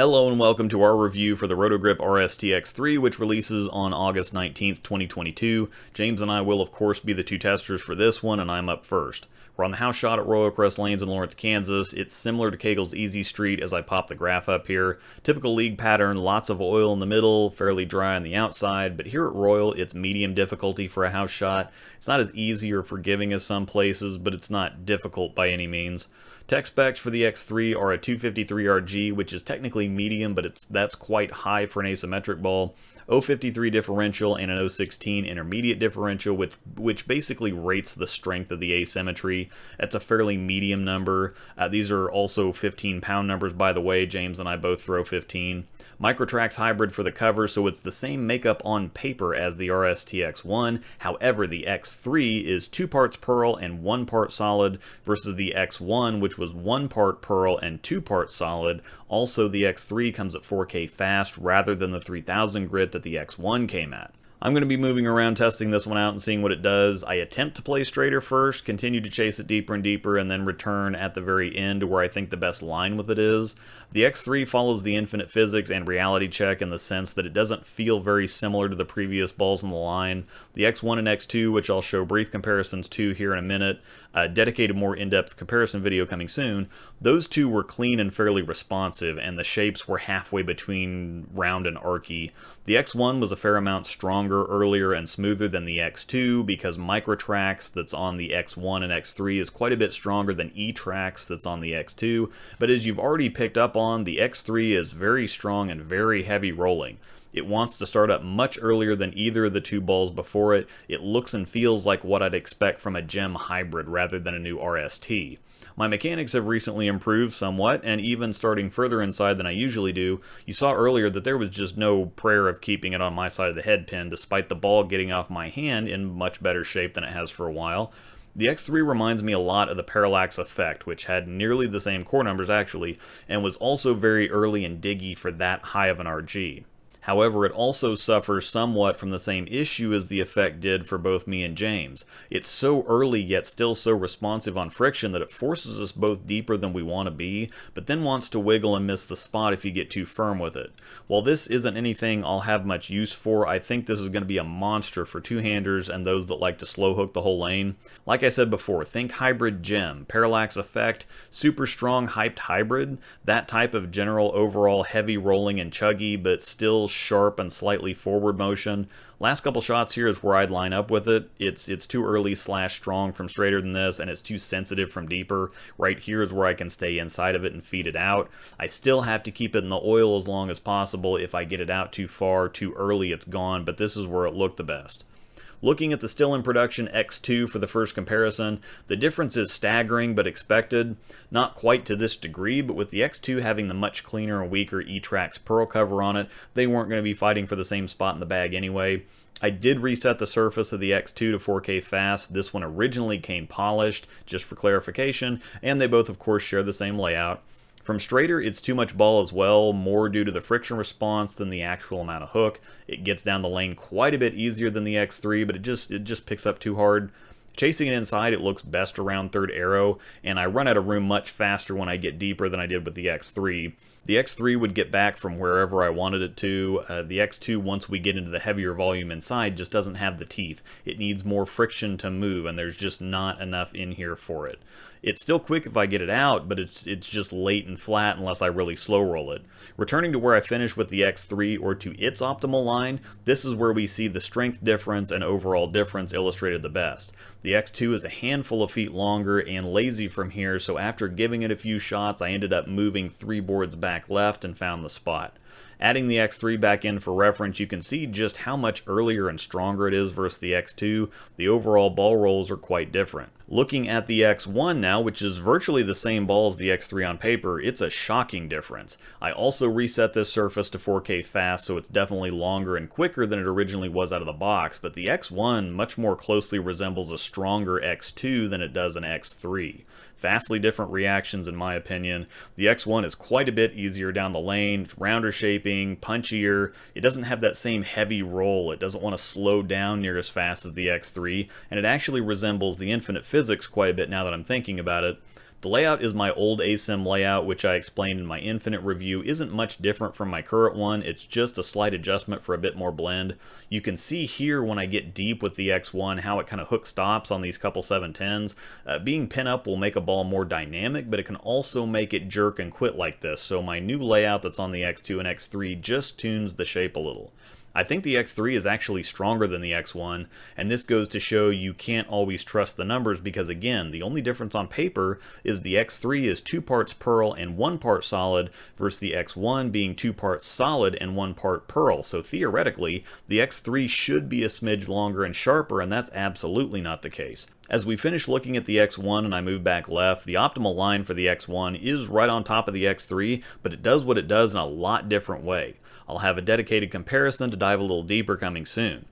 Hello and welcome to our review for the Roto Grip RST X-3, which releases on August 19th, 2022. James and I will of course be the two testers for this one, and I'm up first. We're on the house shot at Royal Crest Lanes in Lawrence, Kansas. It's similar to Cagle's Easy Street as I pop the graph up here. Typical league pattern, lots of oil in the middle, fairly dry on the outside, but here at Royal it's medium difficulty for a house shot. It's not as easy or forgiving as some places, but it's not difficult by any means. Tech specs for the X3 are a 253 RG, which is technically medium, but that's quite high for an asymmetric ball. 053 differential and an 016 intermediate differential, which basically rates the strength of the asymmetry. That's a fairly medium number. These are also 15-pound numbers, by the way. James and I both throw 15. Microtrax hybrid for the cover, so it's the same makeup on paper as the RST X1. However, the X3 is 2 parts pearl and 1 part solid versus the X1, which was 1 part pearl and 2 parts solid. Also, the X3 comes at 4K fast rather than the 3000 grit that the X1 came at. I'm going to be moving around testing this one out and seeing what it does. I attempt to play straighter first, continue to chase it deeper and deeper, and then return at the very end to where I think the best line with it is. The X3 follows the infinite physics and reality check in the sense that it doesn't feel very similar to the previous balls on the line. The X1 and X2, which I'll show brief comparisons to here in a minute, dedicated more in-depth comparison video coming soon, those two were clean and fairly responsive, and the shapes were halfway between round and archy. The X1 was a fair amount stronger, earlier, and smoother than the X2 because Microtrax that's on the X1 and X3 is quite a bit stronger than E-Trax that's on the X2, but as you've already picked up on, the X3 is very strong and very heavy rolling. It wants to start up much earlier than either of the two balls before it. It looks and feels like what I'd expect from a gem hybrid rather than a new RST. My mechanics have recently improved somewhat, and even starting further inside than I usually do, you saw earlier that there was just no prayer of keeping it on my side of the head pin, despite the ball getting off my hand in much better shape than it has for a while. The X3 reminds me a lot of the Parallax Effect, which had nearly the same core numbers actually, and was also very early and diggy for that high of an RG. However, it also suffers somewhat from the same issue as the Effect did for both me and James. It's so early yet still so responsive on friction that it forces us both deeper than we want to be, but then wants to wiggle and miss the spot if you get too firm with it. While this isn't anything I'll have much use for, I think this is going to be a monster for two-handers and those that like to slow hook the whole lane. Like I said before, think hybrid gem, Parallax Effect, super strong hyped hybrid, that type of general overall heavy rolling and chuggy but still sharp and slightly forward motion. Last couple shots here is where I'd line up with it. It's too early / strong from straighter than this, and it's too sensitive from deeper. Right here is where I can stay inside of it and feed it out. I still have to keep it in the oil as long as possible. If I get it out too far, too early, it's gone, but this is where it looked the best. Looking at the still in production X2 for the first comparison, the difference is staggering but expected. Not quite to this degree, but with the X2 having the much cleaner and weaker E-Trax pearl cover on it, they weren't going to be fighting for the same spot in the bag anyway. I did reset the surface of the X2 to 4K fast. This one originally came polished, just for clarification, and they both of course share the same layout. From straighter, it's too much ball as well, more due to the friction response than the actual amount of hook. It gets down the lane quite a bit easier than the X3, but it just picks up too hard. Chasing it inside, it looks best around third arrow, and I run out of room much faster when I get deeper than I did with the X3. The X3 would get back from wherever I wanted it to. The X2, once we get into the heavier volume inside, just doesn't have the teeth. It needs more friction to move, and there's just not enough in here for it. It's still quick if I get it out, but it's just late and flat unless I really slow roll it. Returning to where I finished with the X3 or to its optimal line, this is where we see the strength difference and overall difference illustrated the best. The X2 is a handful of feet longer and lazy from here, so after giving it a few shots, I ended up moving 3 boards back left and found the spot. Adding the X3 back in for reference, you can see just how much earlier and stronger it is versus the X2. The overall ball rolls are quite different. Looking at the X1 now, which is virtually the same ball as the X3 on paper, it's a shocking difference. I also reset this surface to 4K fast, so it's definitely longer and quicker than it originally was out of the box, but the X1 much more closely resembles a stronger X2 than it does an X3. Vastly different reactions in my opinion. The X1 is quite a bit easier down the lane, rounder shaping, punchier. It doesn't have that same heavy roll. It doesn't want to slow down near as fast as the X3, and it actually resembles the infinite physics quite a bit now that I'm thinking about it. The layout is my old ASIM layout, which I explained in my Infinite review isn't much different from my current one. It's just a slight adjustment for a bit more blend. You can see here when I get deep with the X1 how it kind of hook stops on these couple 710s. Being pin up will make a ball more dynamic, but it can also make it jerk and quit like this. So my new layout that's on the X2 and X3 just tunes the shape a little. I think the X3 is actually stronger than the X1, and this goes to show you can't always trust the numbers because, again, the only difference on paper is the X3 is 2 parts pearl and 1 part solid versus the X1 being 2 parts solid and 1 part pearl. So theoretically, the X3 should be a smidge longer and sharper, and that's absolutely not the case. As we finish looking at the X1 and I move back left, the optimal line for the X1 is right on top of the X3, but it does what it does in a lot different way. I'll have a dedicated comparison to dive a little deeper coming soon.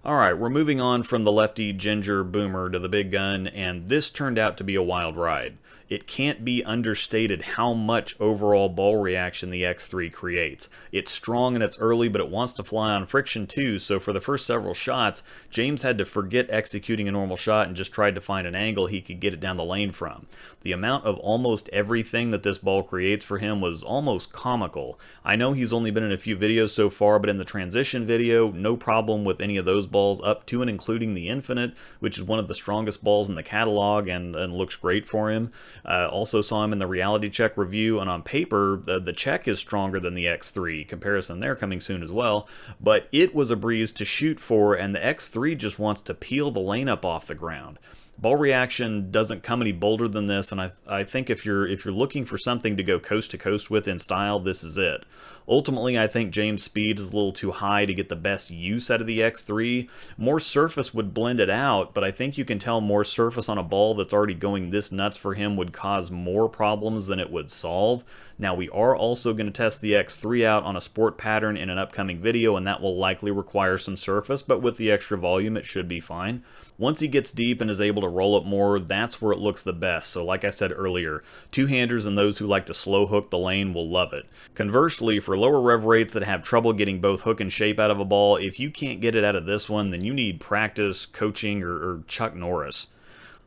Alright, we're moving on from the lefty ginger boomer to the big gun, and this turned out to be a wild ride. It can't be understated how much overall ball reaction the X3 creates. It's strong and it's early, but it wants to fly on friction too, so for the first several shots, James had to forget executing a normal shot and just tried to find an angle he could get it down the lane from. The amount of almost everything that this ball creates for him was almost comical. I know he's only been in a few videos so far, but in the transition video, no problem with any of those balls up to and including the Infinite, which is one of the strongest balls in the catalog and looks great for him. Also saw him in the reality check review, and on paper the check is stronger than the X3. Comparison there coming soon as well, but it was a breeze to shoot for, and the X3 just wants to peel the lane up off the ground. Ball reaction doesn't come any bolder than this, and I think if you're looking for something to go coast to coast with in style, this is it. Ultimately, I think James' speed is a little too high to get the best use out of the X3. More surface would blend it out, but I think you can tell more surface on a ball that's already going this nuts for him would cause more problems than it would solve. Now, we are also going to test the X3 out on a sport pattern in an upcoming video, and that will likely require some surface, but with the extra volume, it should be fine. Once he gets deep and is able to roll up more, that's where it looks the best. So like I said earlier, two-handers and those who like to slow hook the lane will love it. Conversely, for lower rev rates that have trouble getting both hook and shape out of a ball, if you can't get it out of this one, then you need practice, coaching, or Chuck Norris.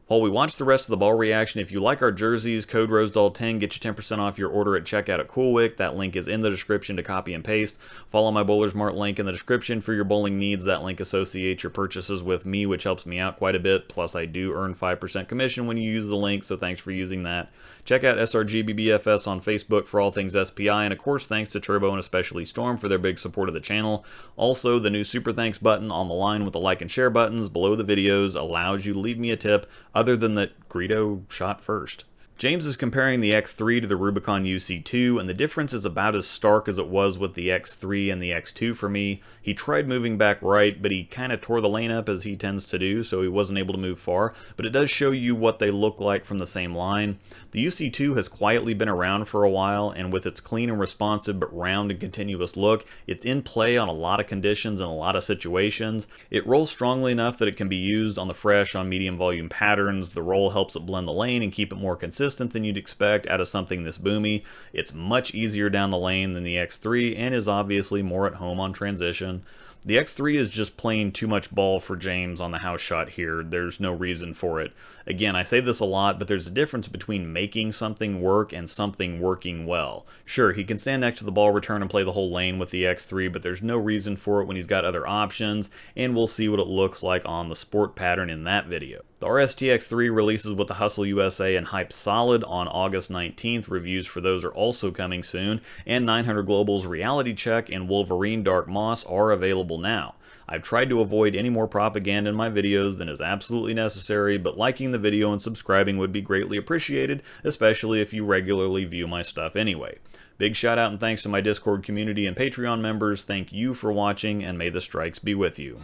While we watch the rest of the ball reaction, if you like our jerseys, code Rosdahl10 gets you 10% off your order at checkout at CoolWick. That link is in the description to copy and paste. Follow my Bowler's Mart link in the description for your bowling needs. That link associates your purchases with me, which helps me out quite a bit. Plus, I do earn 5% commission when you use the link, so thanks for using that. Check out SRGBBFS on Facebook for all things SPI, and of course, thanks to Turbo and especially Storm for their big support of the channel. Also, the new Super Thanks button on the line with the like and share buttons below the videos allows you to leave me a tip, other than that Greedo shot first. James is comparing the X3 to the Rubicon Uc2, and the difference is about as stark as it was with the X3 and the X2 for me. He tried moving back right, but he kind of tore the lane up as he tends to do, so he wasn't able to move far, but it does show you what they look like from the same line. The Uc2 has quietly been around for a while, and with its clean and responsive but round and continuous look, it's in play on a lot of conditions and a lot of situations. It rolls strongly enough that it can be used on the fresh on medium volume patterns. The roll helps it blend the lane and keep it more consistent than you'd expect out of something this boomy. It's much easier down the lane than the X3 and is obviously more at home on transition. The X3 is just plain too much ball for James on the house shot here. There's no reason for it. Again, I say this a lot, but there's a difference between making something work and something working well. Sure, he can stand next to the ball return and play the whole lane with the X3, but there's no reason for it when he's got other options, and we'll see what it looks like on the sport pattern in that video. The RST X-3 releases with the Hustle USA and Hype Solid on August 19th. Reviews for those are also coming soon, and 900 Global's Reality Check and Wolverine Dark Moss are available now. I've tried to avoid any more propaganda in my videos than is absolutely necessary, but liking the video and subscribing would be greatly appreciated, especially if you regularly view my stuff anyway. Big shout out and thanks to my Discord community and Patreon members. Thank you for watching, and may the strikes be with you.